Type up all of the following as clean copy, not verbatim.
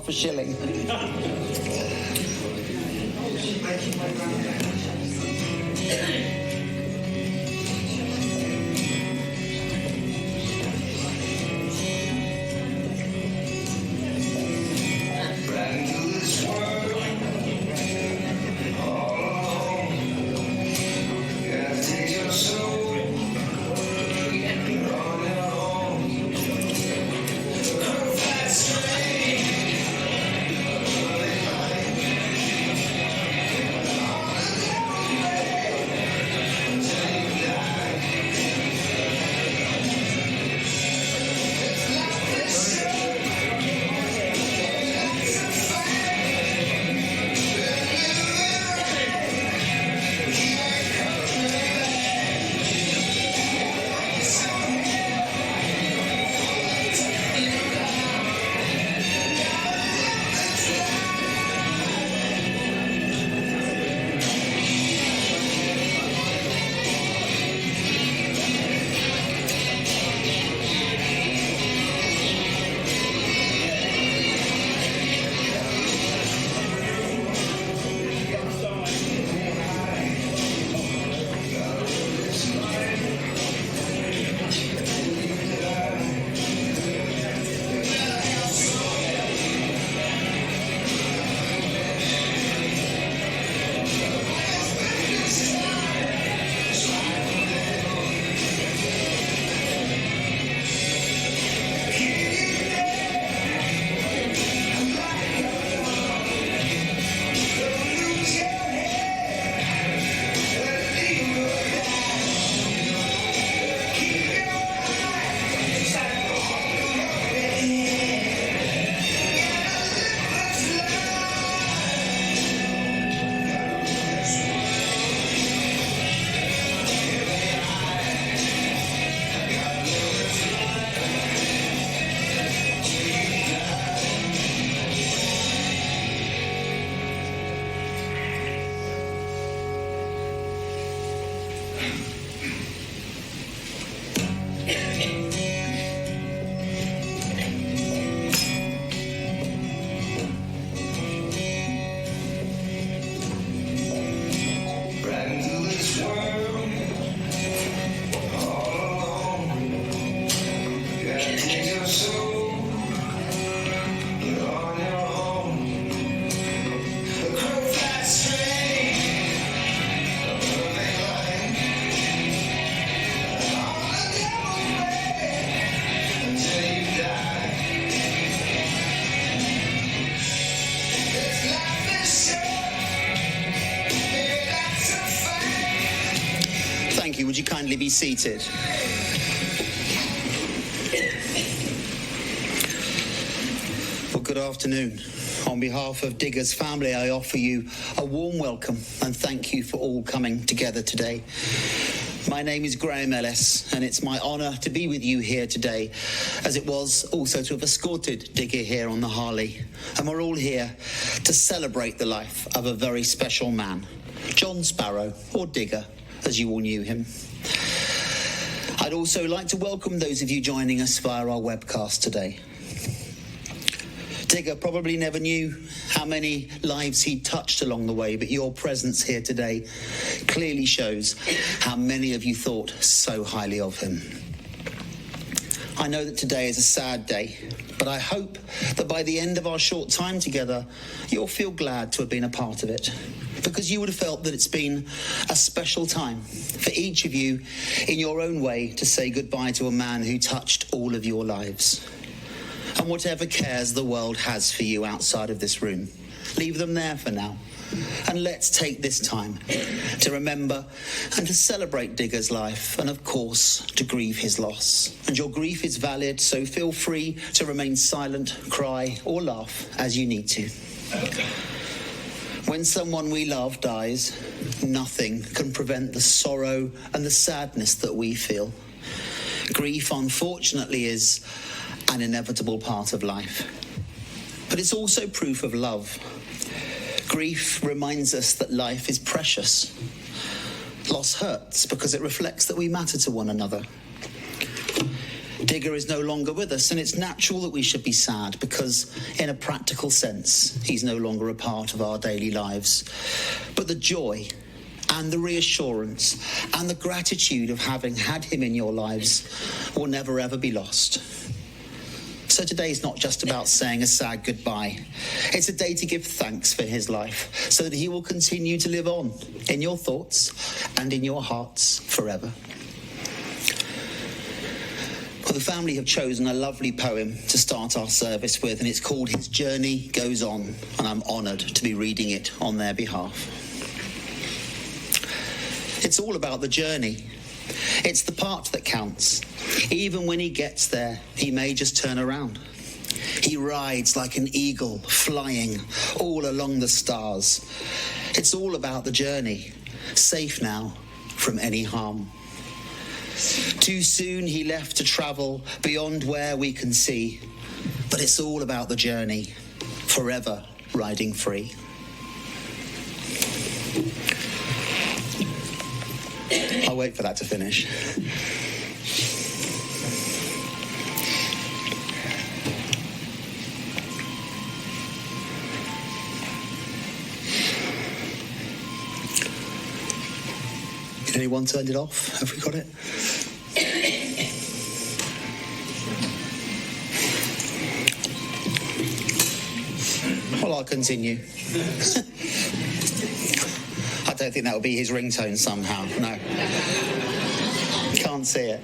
half a shilling. Thank you. Would you kindly be seated? Well, good afternoon. On behalf of Digger's family, I offer you a warm welcome and thank you for all coming together today. My name is Graham Ellis, and it's my honour to be with you here today, as it was also to have escorted Digger here on the Harley. And we're all here to celebrate the life of a very special man, John Sparrow, or Digger, as you all knew him. I'd also like to welcome those of you joining us via our webcast today. Digger probably never knew how many lives he'd touched along the way, but your presence here today clearly shows how many of you thought so highly of him. I know that today is a sad day, but I hope that by the end of our short time together, you'll feel glad to have been a part of it, because you would have felt that it's been a special time for each of you in your own way to say goodbye to a man who touched all of your lives. And whatever cares the world has for you outside of this room, leave them there for now. And let's take this time to remember and to celebrate Digger's life, and of course to grieve his loss. And your grief is valid, so feel free to remain silent, cry or laugh as you need to. When someone we love dies, nothing can prevent the sorrow and the sadness that we feel. Grief, unfortunately, is an inevitable part of life. But it's also proof of love. Grief reminds us that life is precious. Loss hurts because it reflects that we matter to one another. Digger is no longer with us, and it's natural that we should be sad because, in a practical sense, he's no longer a part of our daily lives. But the joy and the reassurance and the gratitude of having had him in your lives will never ever be lost. So today is not just about saying a sad goodbye. It's a day to give thanks for his life so that he will continue to live on in your thoughts and in your hearts forever. Well, the family have chosen a lovely poem to start our service with, and it's called His Journey Goes On, and I'm honoured to be reading it on their behalf. It's all about the journey. It's the part that counts. Even when he gets there, he may just turn around. He rides like an eagle, flying all along the stars. It's all about the journey, safe now from any harm. Too soon he left to travel beyond where we can see, but it's all about the journey, forever riding free. I'll wait for that to finish. Did anyone turn it off? Have we got it? Well, I'll continue. I don't think that will be his ringtone somehow. No. Can't see it.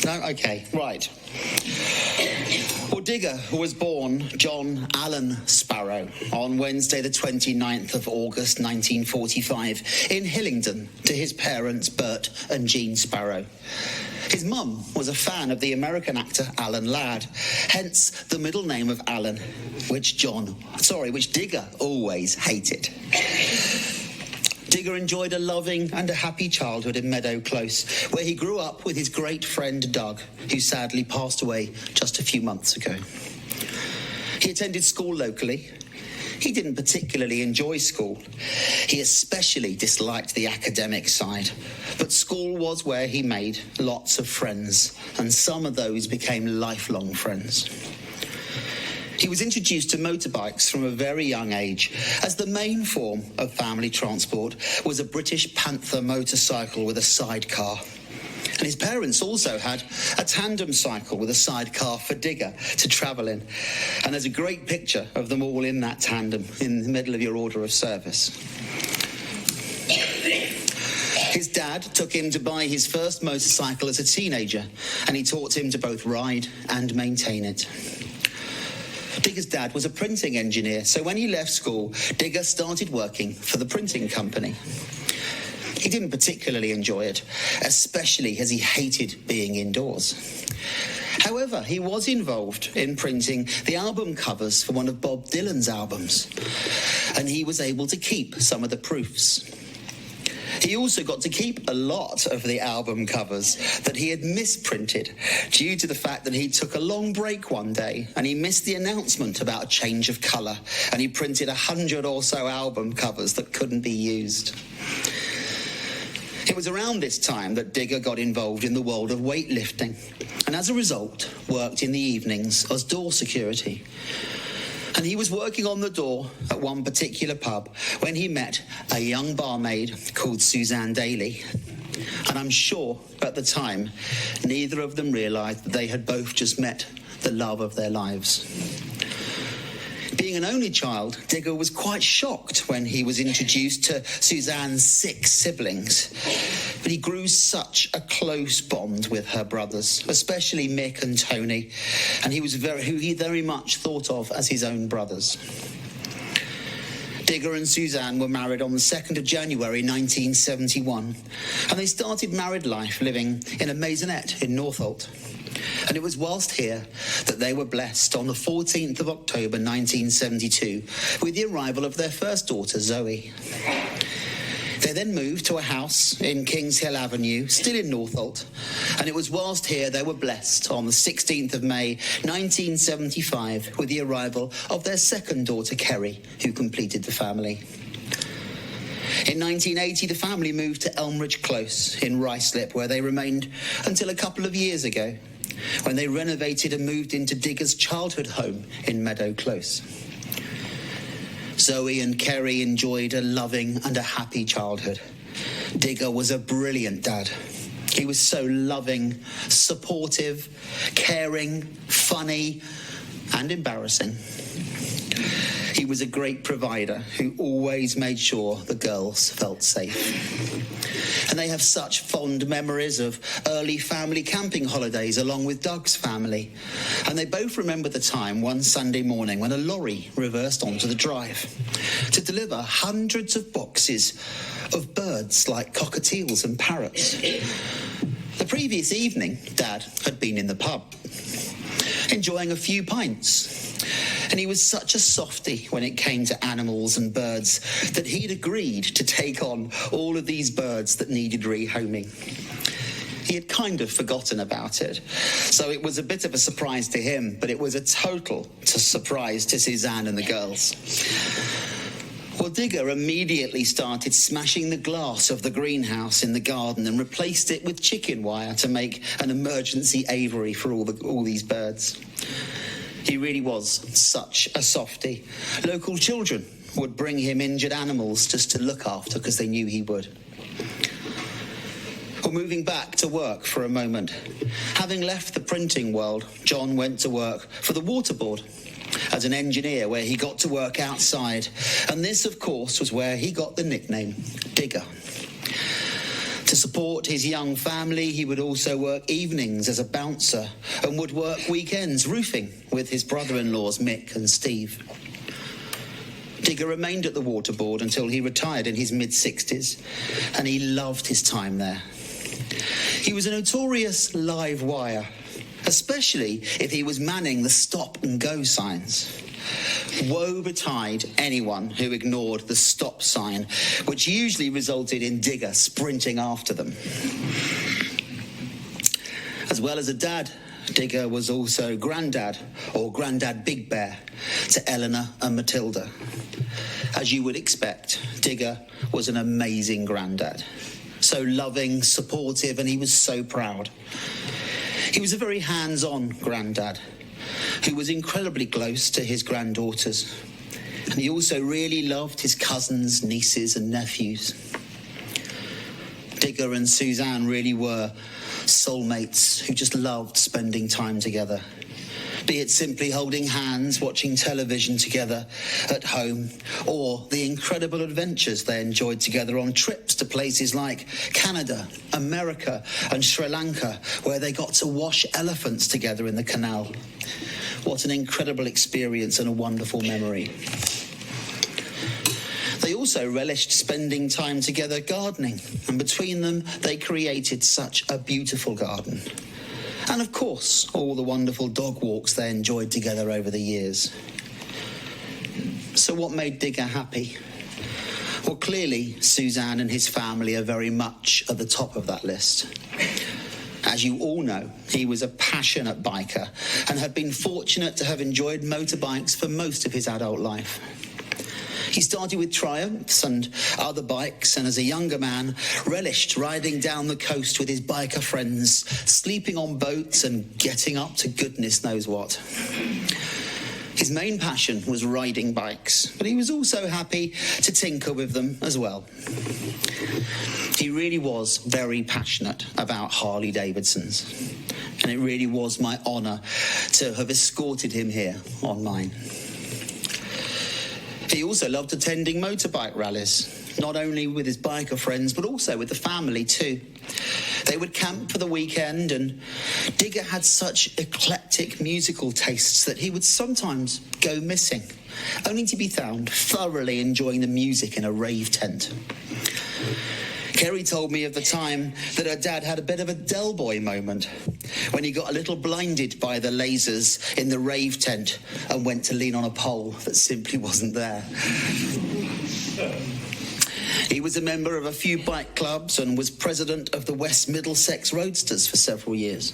No? Okay, right. Well, Digger was born John Allen Sparrow on Wednesday the 29th of August 1945 in Hillingdon to his parents Bert and Jean Sparrow. His mum was a fan of the American actor Alan Ladd, hence the middle name of Alan, which Digger always hated. Digger enjoyed a loving and a happy childhood in Meadow Close, where he grew up with his great friend Doug, who sadly passed away just a few months ago. He attended school locally. He didn't particularly enjoy school. He especially disliked the academic side. But school was where he made lots of friends, and some of those became lifelong friends. He was introduced to motorbikes from a very young age, as the main form of family transport was a British Panther motorcycle with a sidecar. And his parents also had a tandem cycle with a sidecar for Digger to travel in. And there's a great picture of them all in that tandem in the middle of your order of service. His dad took him to buy his first motorcycle as a teenager, and he taught him to both ride and maintain it. Digger's dad was a printing engineer, so when he left school, Digger started working for the printing company. He didn't particularly enjoy it, especially as he hated being indoors. However, he was involved in printing the album covers for one of Bob Dylan's albums, and he was able to keep some of the proofs. He also got to keep a lot of the album covers that he had misprinted due to the fact that he took a long break one day and he missed the announcement about a change of colour, and he printed 100 or so album covers that couldn't be used. It was around this time that Digger got involved in the world of weightlifting, and as a result worked in the evenings as door security. And he was working on the door at one particular pub when he met a young barmaid called Suzanne Daly. And I'm sure at the time, neither of them realised that they had both just met the love of their lives. Being an only child, Digger was quite shocked when he was introduced to Suzanne's 6 siblings. But he grew such a close bond with her brothers, especially Mick and Tony, and who he very much thought of as his own brothers. Digger and Suzanne were married on the 2nd of January 1971, and they started married life living in a maisonette in Northolt. And it was whilst here that they were blessed on the 14th of October 1972 with the arrival of their first daughter, Zoe. They then moved to a house in Kings Hill Avenue, still in Northolt, and it was whilst here they were blessed on the 16th of May 1975 with the arrival of their second daughter, Kerry, who completed the family. In 1980, the family moved to Elmridge Close in Ruislip, where they remained until a couple of years ago, when they renovated and moved into Digger's childhood home in Meadow Close. Zoe and Kerry enjoyed a loving and a happy childhood. Digger was a brilliant dad. He was so loving, supportive, caring, funny, and embarrassing. He was a great provider who always made sure the girls felt safe. And they have such fond memories of early family camping holidays along with Doug's family. And they both remember the time one Sunday morning when a lorry reversed onto the drive to deliver hundreds of boxes of birds like cockatiels and parrots. The previous evening, Dad had been in the pub, enjoying a few pints. And he was such a softie when it came to animals and birds that he'd agreed to take on all of these birds that needed rehoming. He had kind of forgotten about it, so it was a bit of a surprise to him, but it was a total surprise to Suzanne and the girls. Well, Digger immediately started smashing the glass of the greenhouse in the garden and replaced it with chicken wire to make an emergency aviary for all these birds. He really was such a softie. Local children would bring him injured animals just to look after because they knew he would. Well, moving back to work for a moment. Having left the printing world, John went to work for the Waterboard as an engineer, where he got to work outside. And this, of course, was where he got the nickname Digger. To support his young family, he would also work evenings as a bouncer and would work weekends roofing with his brother-in-laws Mick and Steve. Digger remained at the Waterboard until he retired in his mid-60s, and he loved his time there. He was a notorious live wire, especially if he was manning the stop and go signs. Woe betide anyone who ignored the stop sign, which usually resulted in Digger sprinting after them. As well as a dad, Digger was also granddad, or Grandad Big Bear, to Eleanor and Matilda. As you would expect, Digger was an amazing granddad. So loving, supportive, and he was so proud. He was a very hands-on granddad who was incredibly close to his granddaughters. And he also really loved his cousins, nieces and nephews. Digger and Suzanne really were soulmates who just loved spending time together. Be it simply holding hands, watching television together at home, or the incredible adventures they enjoyed together on trips to places like Canada, America and Sri Lanka, where they got to wash elephants together in the canal. What an incredible experience and a wonderful memory. They also relished spending time together gardening, and between them they created such a beautiful garden. And of course, all the wonderful dog walks they enjoyed together over the years. So what made Digger happy? Well, clearly, Suzanne and his family are very much at the top of that list. As you all know, he was a passionate biker and had been fortunate to have enjoyed motorbikes for most of his adult life. He started with Triumphs and other bikes, and as a younger man, relished riding down the coast with his biker friends, sleeping on boats and getting up to goodness knows what. His main passion was riding bikes, but he was also happy to tinker with them as well. He really was very passionate about Harley Davidsons, and it really was my honour to have escorted him here on mine. He also loved attending motorbike rallies, not only with his biker friends, but also with the family too. They would camp for the weekend, and Digger had such eclectic musical tastes that he would sometimes go missing, only to be found thoroughly enjoying the music in a rave tent. Kerry told me of the time that her dad had a bit of a Del Boy moment when he got a little blinded by the lasers in the rave tent and went to lean on a pole that simply wasn't there. He was a member of a few bike clubs and was president of the West Middlesex Roadsters for several years.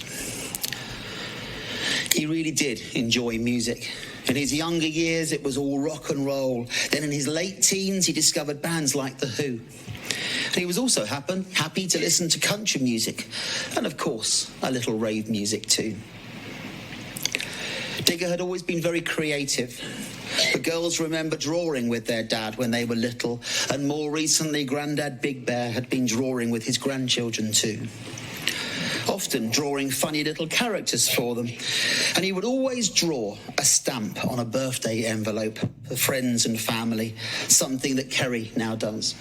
He really did enjoy music. In his younger years, it was all rock and roll. Then in his late teens, he discovered bands like The Who. And he was also happy to listen to country music, and of course, a little rave music too. Digger had always been very creative. The girls remember drawing with their dad when they were little, and more recently, Grandad Big Bear had been drawing with his grandchildren too. Often drawing funny little characters for them. And he would always draw a stamp on a birthday envelope for friends and family, something that Kerry now does.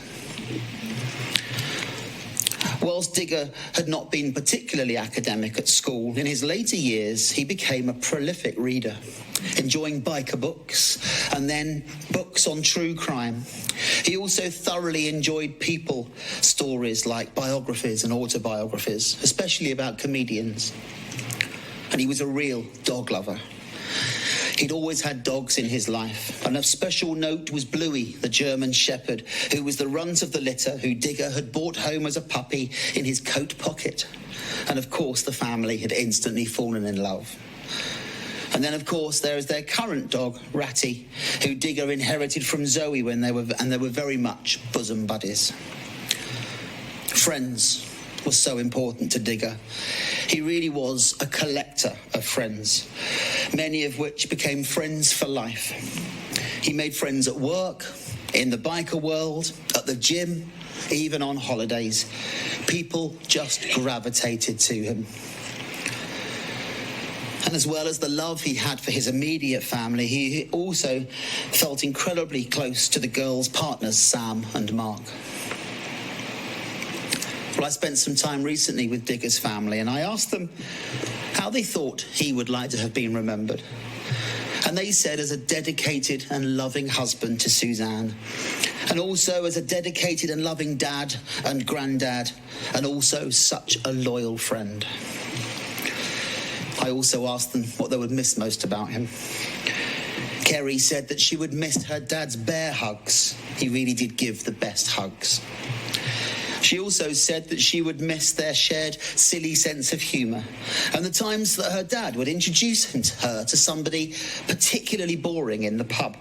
Whilst Digger had not been particularly academic at school, in his later years he became a prolific reader, enjoying biker books and then books on true crime. He also thoroughly enjoyed people stories like biographies and autobiographies, especially about comedians. And he was a real dog lover. He'd always had dogs in his life, and of special note was Bluey, the German shepherd, who was the runt of the litter, who Digger had brought home as a puppy in his coat pocket. And of course the family had instantly fallen in love. And then of course there is their current dog, Ratty, who Digger inherited from Zoe when they were very much bosom buddies. Friends was so important to Digger. He really was a collector of friends, many of which became friends for life. He made friends at work, in the biker world, at the gym, even on holidays. People just gravitated to him. And as well as the love he had for his immediate family, he also felt incredibly close to the girls' partners, Sam and Mark. Well, I spent some time recently with Digger's family, and I asked them how they thought he would like to have been remembered. And they said as a dedicated and loving husband to Suzanne, and also as a dedicated and loving dad and granddad, and also such a loyal friend. I also asked them what they would miss most about him. Kerry said that she would miss her dad's bear hugs. He really did give the best hugs. She also said that she would miss their shared silly sense of humour and the times that her dad would introduce her to somebody particularly boring in the pub.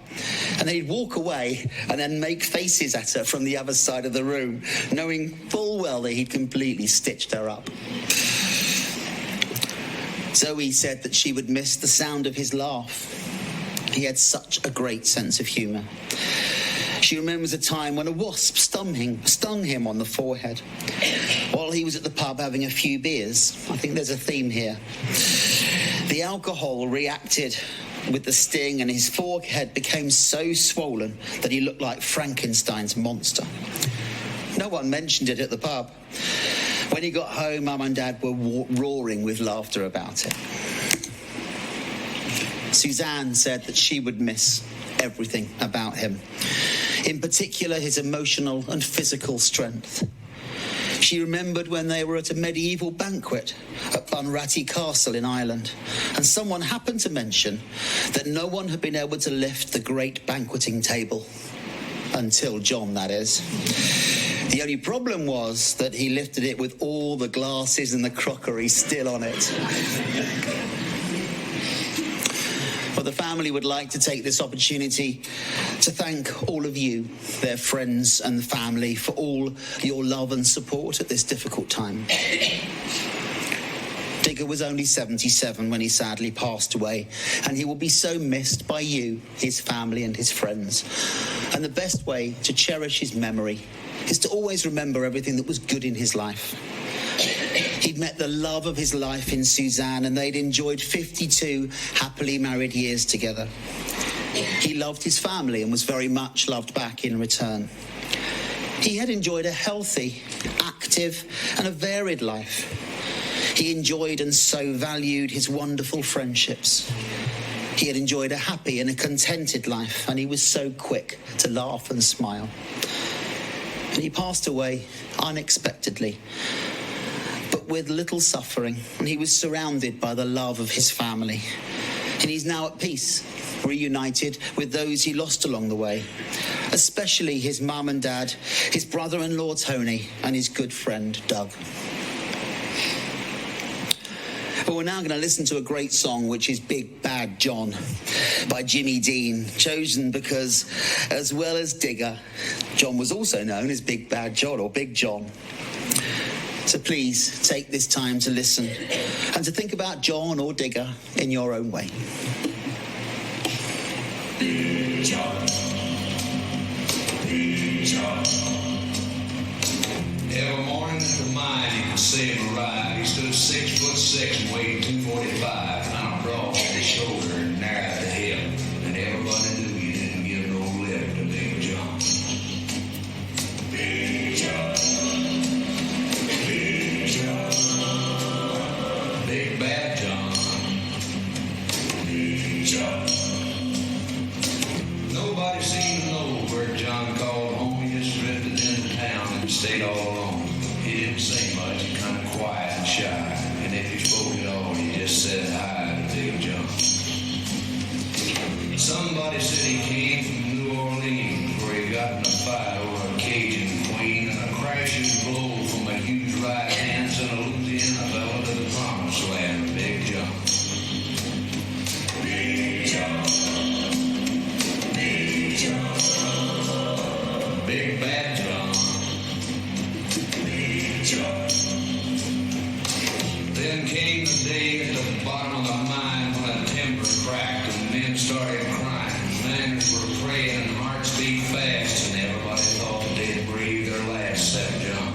And then he'd walk away and then make faces at her from the other side of the room, knowing full well that he'd completely stitched her up. Zoe said that she would miss the sound of his laugh. He had such a great sense of humour. She remembers a time when a wasp stung him on the forehead while he was at the pub having a few beers. I think there's a theme here. The alcohol reacted with the sting and his forehead became so swollen that he looked like Frankenstein's monster. No one mentioned it at the pub. When he got home, Mum and Dad were roaring with laughter about it. Suzanne said that she would miss everything about him. In particular, his emotional and physical strength. She remembered when they were at a medieval banquet at Bunratty Castle in Ireland, and someone happened to mention that no one had been able to lift the great banqueting table. Until John, that is. The only problem was that he lifted it with all the glasses and the crockery still on it. Well, the family would like to take this opportunity to thank all of you, their friends and family, for all your love and support at this difficult time. Digger was only 77 when he sadly passed away, and he will be so missed by you, his family and his friends. And the best way to cherish his memory is to always remember everything that was good in his life. He'd met the love of his life in Suzanne, and they'd enjoyed 52 happily married years together. He loved his family and was very much loved back in return. He had enjoyed a healthy, active, and a varied life. He enjoyed and so valued his wonderful friendships. He had enjoyed a happy and a contented life, and he was so quick to laugh and smile. And he passed away unexpectedly, but with little suffering, and he was surrounded by the love of his family. And he's now at peace, reunited with those he lost along the way, especially his mum and dad, his brother-in-law Tony, and his good friend Doug. But we're now going to listen to a great song, which is Big Bad John by Jimmy Dean, chosen because, as well as Digger, John was also known as Big Bad John or Big John. So please take this time to listen and to think about John or Digger in your own way. Big John, Big John. Every morning at the mine, you could see him arrive. He stood 6'6" and weighed 245, kind of broad at the shoulder and narrow at the hip. And everybody knew you didn't give no lip to Big John. Big John, Big John, Big Bad John, Big John. Nobody seemed to know where John called home. He just drifted into town and stayed all alone. He didn't say much, he kind of quiet and shy. And if he spoke at all, he just said hi to Big John. Somebody said he came from New Orleans, where he got in a fight over a Cajun queen, and a crashing blow from a huge right hand sent a Louisiana fella to the promised land of Big John. Big John, Big John, Big Bad John, Big John. Then came the day at the bottom of the mine when the timber cracked and men started crying. Miners were praying and hearts beat fast, and everybody thought that they'd breathe their last, except John.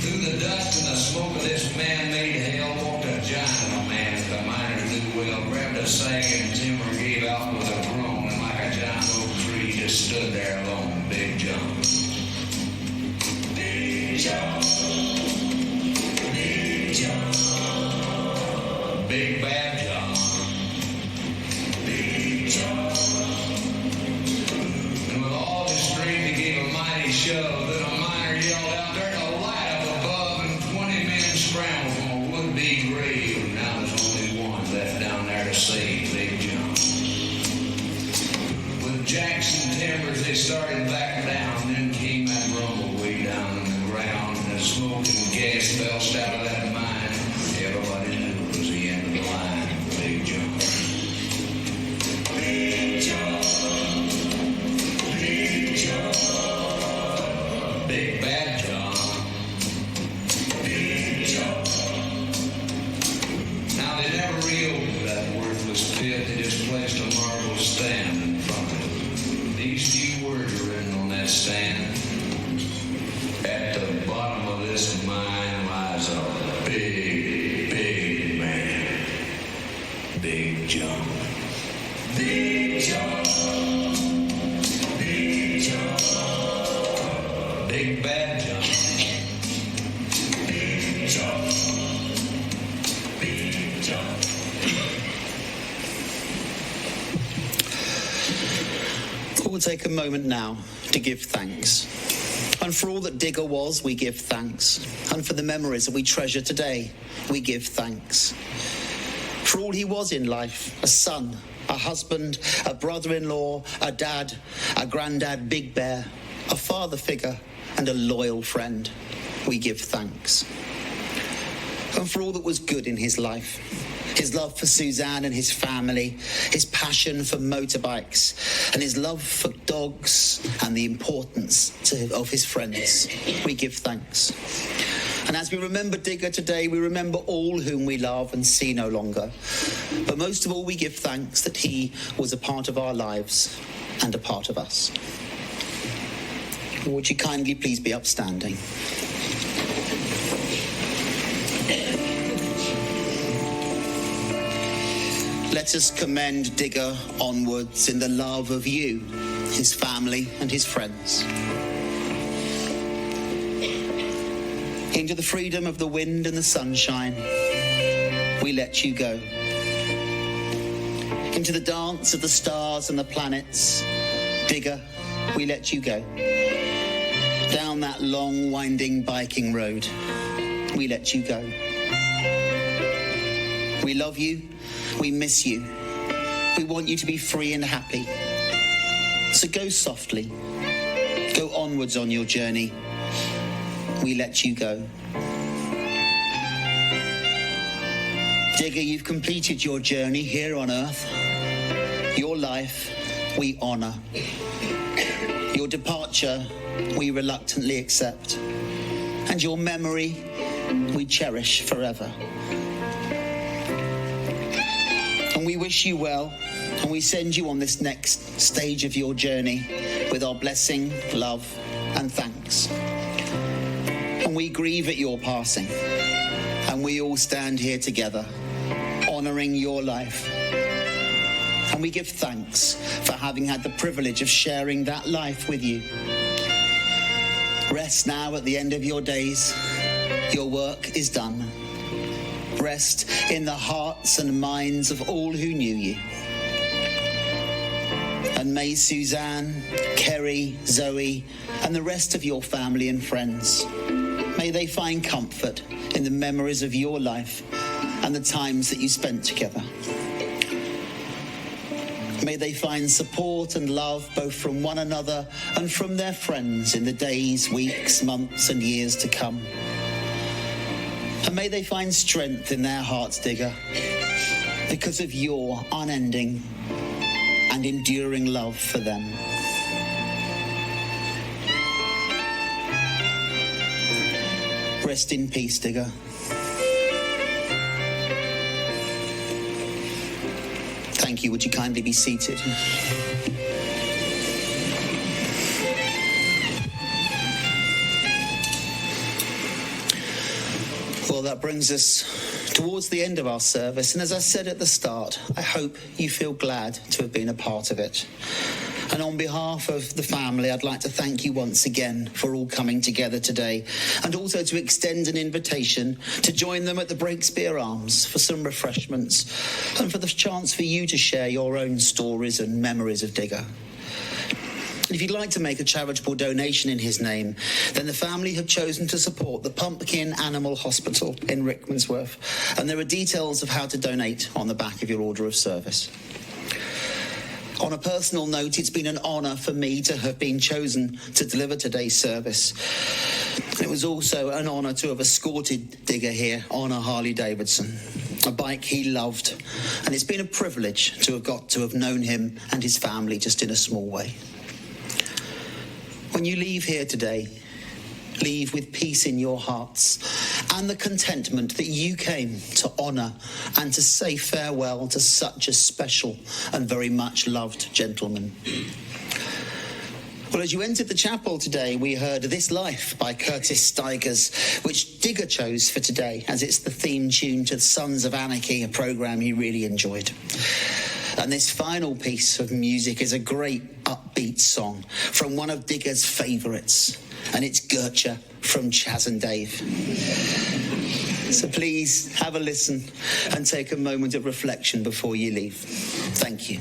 Through the dust and the smoke of this man-made hell walked a giant of a man that the miners knew well, grabbed a sagging timber, gave out with a groan, and like a giant oak tree just stood there alone, Big John. Big John, Big John, Big Bad John, Big John. And with all his strength he gave a mighty shove. Then a miner yelled out, "There's a light up above," and 20 men scrambled from a would-be grave. And now there's only one left down there to save Big John. With Jackson Timbers they started back down. Then came that rumble way down in the ground, and the smoke and gas belched out of that mine. Everybody knew it was the end of the line for Big John. Big John, Big John, Big Bad John, Big John. Now they never reopened that worthless pit. They just placed a marble stand in front of it. These few words are written on that stand. At the bottom of this mine lies a big, big man. Big John. Big John. Big John. Big Bad John. Big John. Big John. We'll take a moment now to give thanks. And for all that Digger was, we give thanks. And for the memories that we treasure today, we give thanks. For all he was in life, a son, a husband, a brother-in-law, a dad, a granddad, Big Bear, a father figure, and a loyal friend, we give thanks. And for all that was good in his life, his love for Suzanne and his family, his passion for motorbikes, and his love for dogs, and the importance of his friends, we give thanks. And as we remember Digger today, we remember all whom we love and see no longer. But most of all, we give thanks that he was a part of our lives and a part of us. Would you kindly please be upstanding? Let us commend Digger onwards in the love of you, his family and his friends. Into the freedom of the wind and the sunshine, we let you go. Into the dance of the stars and the planets, Digger, we let you go. Down that long, winding biking road, we let you go. We love you. We miss you. We want you to be free and happy. So go softly. Go onwards on your journey. We let you go. Digger, you've completed your journey here on Earth. Your life we honour. Your departure we reluctantly accept. And your memory we cherish forever. And we wish you well, and we send you on this next stage of your journey with our blessing, love, and thanks. And we grieve at your passing, and we all stand here together, honouring your life. And we give thanks for having had the privilege of sharing that life with you. Rest now at the end of your days. Your work is done. Rest in the hearts and minds of all who knew you. And may Suzanne, Kerry, Zoe, and the rest of your family and friends, may they find comfort in the memories of your life and the times that you spent together. May they find support and love both from one another and from their friends in the days, weeks, months, and years to come. And may they find strength in their hearts, Digger, because of your unending and enduring love for them. Rest in peace, Digger. Thank you. Would you kindly be seated? Well, that brings us towards the end of our service. And as I said at the start, I hope you feel glad to have been a part of it. And on behalf of the family, I'd like to thank you once again for all coming together today, and also to extend an invitation to join them at the Breakspear Arms for some refreshments and for the chance for you to share your own stories and memories of Digger. And if you'd like to make a charitable donation in his name, then the family have chosen to support the Pumpkin Animal Hospital in Rickmansworth, and there are details of how to donate on the back of your order of service. On a personal note, it's been an honour for me to have been chosen to deliver today's service. It was also an honour to have escorted Digger here on a Harley-Davidson, a bike he loved, and it's been a privilege to have got to have known him and his family just in a small way. When you leave here today, leave with peace in your hearts and the contentment that you came to honour and to say farewell to such a special and very much loved gentleman. Well, as you entered the chapel today, we heard This Life by Curtis Stigers, which Digger chose for today, as it's the theme tune to Sons of Anarchy, a programme he really enjoyed. And this final piece of music is a great upbeat song from one of Digger's favourites, and it's Gertrude from Chaz and Dave. So please have a listen and take a moment of reflection before you leave. Thank you.